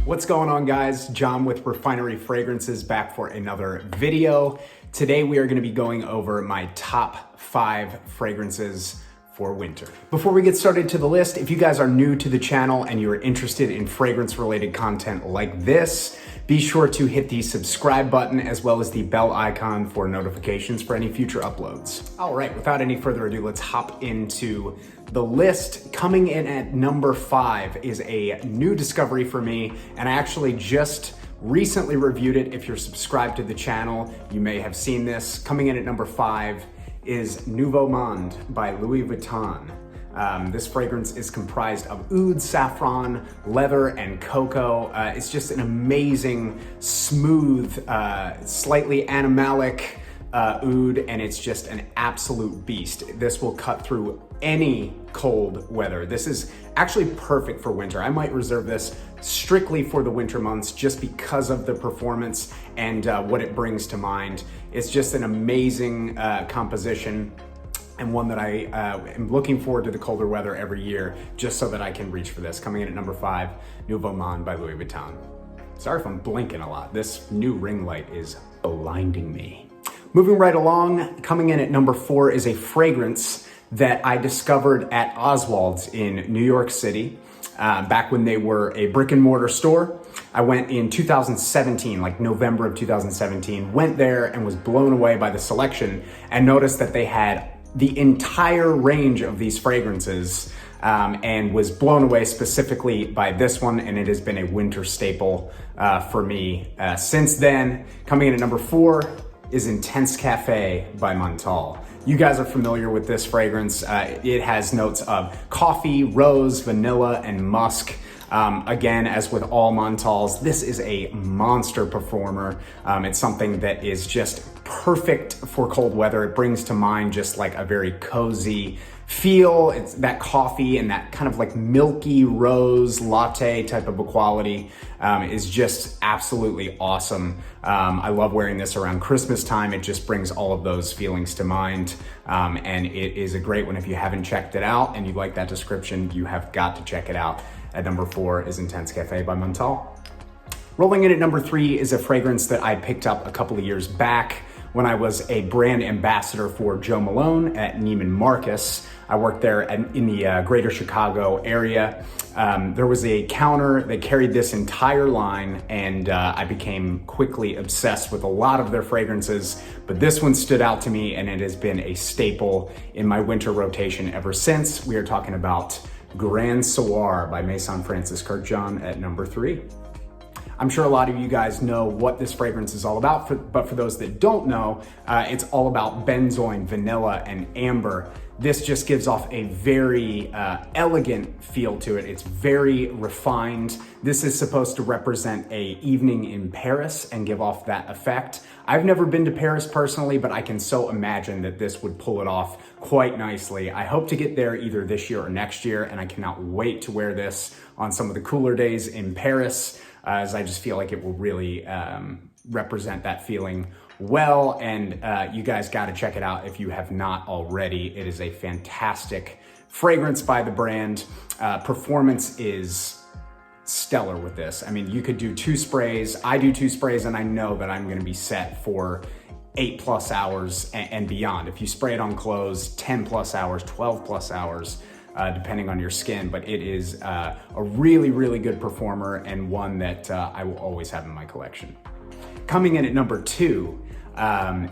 What's going on, guys? John with Refinery Fragrances back for another video. Today we are going to be going over my top 5 fragrances for winter. Before we get started to the list, if you guys are new to the channel and you're interested in fragrance related content like this, be sure to hit the subscribe button as well as the bell icon for notifications for any future uploads. All right, without any further ado, let's hop into the list. Coming in at number 5 is a new discovery for me, and I actually just recently reviewed it. If you're subscribed to the channel, you may have seen this. Coming in at number 5 is Nouveau Monde by Louis Vuitton. This fragrance is comprised of oud, saffron, leather, and cocoa. It's just an amazing, smooth, slightly animalic oud, and it's just an absolute beast. This will cut through any cold weather. This is actually perfect for winter. I might reserve this strictly for the winter months just because of the performance and what it brings to mind. It's just an amazing composition, and one that I am looking forward to the colder weather every year just so that I can reach for this. Coming in at number 5, Nouveau Monde by Louis Vuitton. Sorry if I'm blinking a lot. This new ring light is blinding me. Moving right along, coming in at number 4 is a fragrance that I discovered at Oswald's in New York City, back when they were a brick and mortar store. I went in 2017, like November of 2017, went there and was blown away by the selection and noticed that they had the entire range of these fragrances, and was blown away specifically by this one, and it has been a winter staple for me since then. Coming in at number 4 is Intense Cafe by Montale. You guys are familiar with this fragrance. It has notes of coffee, rose, vanilla, and musk. Again, as with all Montales, this is a monster performer. It's something that is just perfect for cold weather. It brings to mind just like a very cozy feel. It's that coffee and that kind of like milky rose latte type of a quality is just absolutely awesome. I love wearing this around Christmas time. It just brings all of those feelings to mind. And it is a great one. If you haven't checked it out and you like that description, you have got to check it out. At number 4 is Intense Cafe by Montale. Rolling in at number 3 is a fragrance that I picked up a couple of years back when I was a brand ambassador for Jo Malone at Neiman Marcus. I worked there in the greater Chicago area. There was a counter that carried this entire line, and I became quickly obsessed with a lot of their fragrances, but this one stood out to me, and it has been a staple in my winter rotation ever since. We are talking about Grand Soir by Maison Francis Kurkdjian at number 3. I'm sure a lot of you guys know what this fragrance is all about, but for those that don't know, it's all about benzoin, vanilla, and amber. This just gives off a very elegant feel to it. It's very refined. This is supposed to represent an evening in Paris and give off that effect. I've never been to Paris personally, but I can so imagine that this would pull it off quite nicely. I hope to get there either this year or next year, and I cannot wait to wear this on some of the cooler days in Paris, as I just feel like it will really represent that feeling well. And you guys got to check it out if you have not already. It is a fantastic fragrance by the brand. Performance is stellar with this. I mean, you could do 2 sprays. I do 2 sprays, and I know that I'm going to be set for 8+ hours and beyond. If you spray it on clothes, 10+ hours, 12+ hours. Depending on your skin, but it is a really, really good performer and one that I will always have in my collection. Coming in at number 2,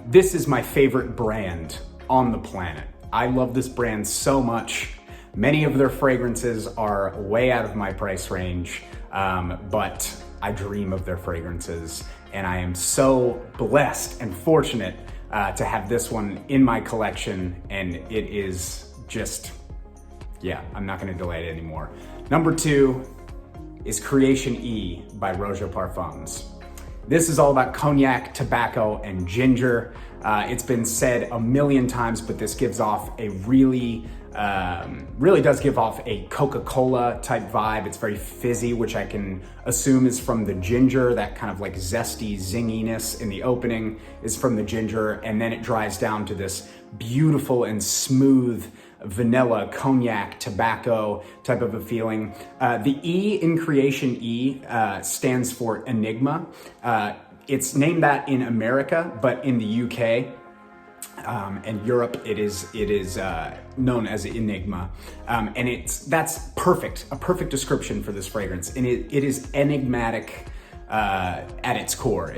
this is my favorite brand on the planet. I love this brand so much. Many of their fragrances are way out of my price range, but I dream of their fragrances, and I am so blessed and fortunate to have this one in my collection, and it is just, yeah, I'm not gonna delay it anymore. Number 2 is Création E by Roja Parfums. This is all about cognac, tobacco, and ginger. It's been said a million times, but this gives off a really does give off a Coca-Cola type vibe. It's very fizzy, which I can assume is from the ginger. That kind of like zesty zinginess in the opening is from the ginger, and then it dries down to this beautiful and smooth vanilla, cognac, tobacco type of a feeling. The E in Creation E stands for Enigma. It's named that in America, but in the UK and Europe, it is known as Enigma, and that's perfect, a perfect description for this fragrance, and it is enigmatic at its core.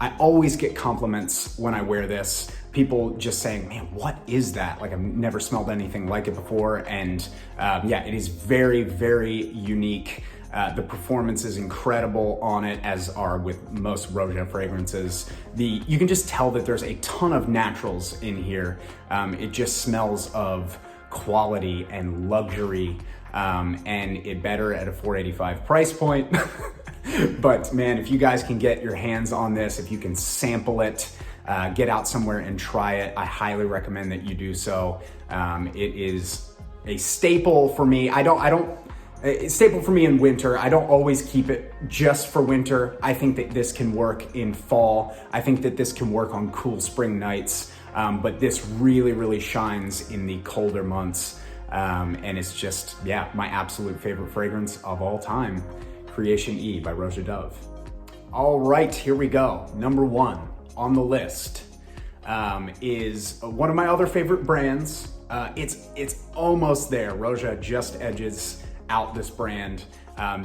I always get compliments when I wear this. People just saying, man, what is that? Like, I've never smelled anything like it before, and yeah, it is very, very unique. The performance is incredible on it, as are with most Roja fragrances. You can just tell that there's a ton of naturals in here. It just smells of quality and luxury, and it better at a $485 price point. But man, if you guys can get your hands on this, if you can sample it, get out somewhere and try it, I highly recommend that you do so. It is a staple for me. It's staple for me in winter. I don't always keep it just for winter. I think that this can work in fall. I think that this can work on cool spring nights, but this really, really shines in the colder months. And it's just, yeah, my absolute favorite fragrance of all time, Creation E by Roja Dove. All right, here we go. Number 1 on the list is one of my other favorite brands. It's almost there. Roja just edges out this brand.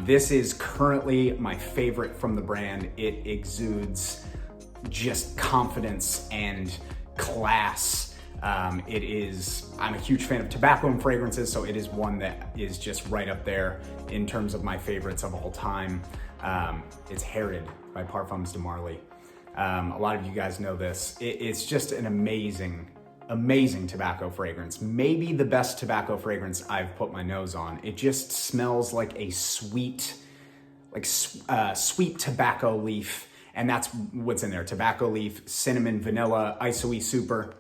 This is currently my favorite from the brand. It exudes just confidence and class. I'm a huge fan of tobacco and fragrances, so it is one that is just right up there in terms of my favorites of all time. It's Herod by Parfums de Marly. A lot of you guys know this. It's just an amazing tobacco fragrance. Maybe the best tobacco fragrance I've put my nose on. It just smells like a sweet tobacco leaf, and that's what's in there. Tobacco leaf, cinnamon, vanilla, Isoe Super.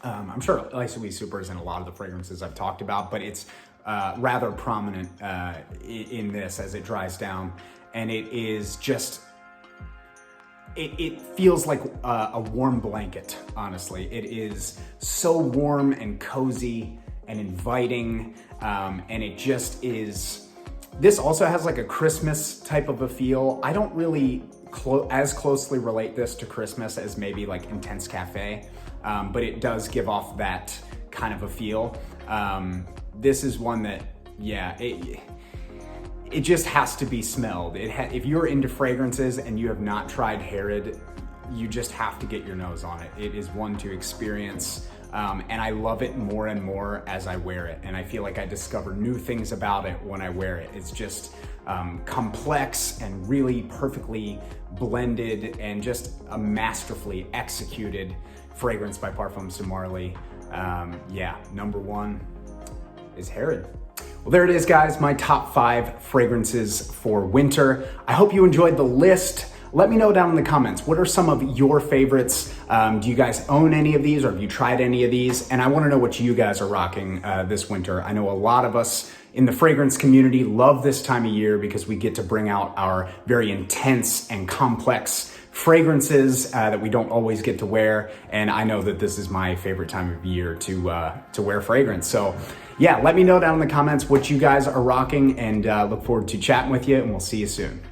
I'm sure Isoe Super is in a lot of the fragrances I've talked about, but it's rather prominent in this as it dries down, and it is just, it feels like a warm blanket, honestly. It is so warm and cozy and inviting, and it just is. This also has like a Christmas type of a feel. I don't really as closely relate this to Christmas as maybe like Intense Cafe, but it does give off that kind of a feel. This is one that, yeah, it just has to be smelled. If you're into fragrances and you have not tried Herod, you just have to get your nose on it. It is one to experience, and I love it more and more as I wear it. And I feel like I discover new things about it when I wear it. It's just complex and really perfectly blended and just a masterfully executed fragrance by Parfums de Marly. Yeah, number 1 is Herod. Well, there it is, guys, my top 5 fragrances for winter. I hope you enjoyed the list. Let me know down in the comments, what are some of your favorites? Do you guys own any of these, or have you tried any of these? And I wanna know what you guys are rocking this winter. I know a lot of us in the fragrance community love this time of year because we get to bring out our very intense and complex fragrances that we don't always get to wear. And I know that this is my favorite time of year to wear fragrance. So yeah, let me know down in the comments what you guys are rocking, and look forward to chatting with you, and we'll see you soon.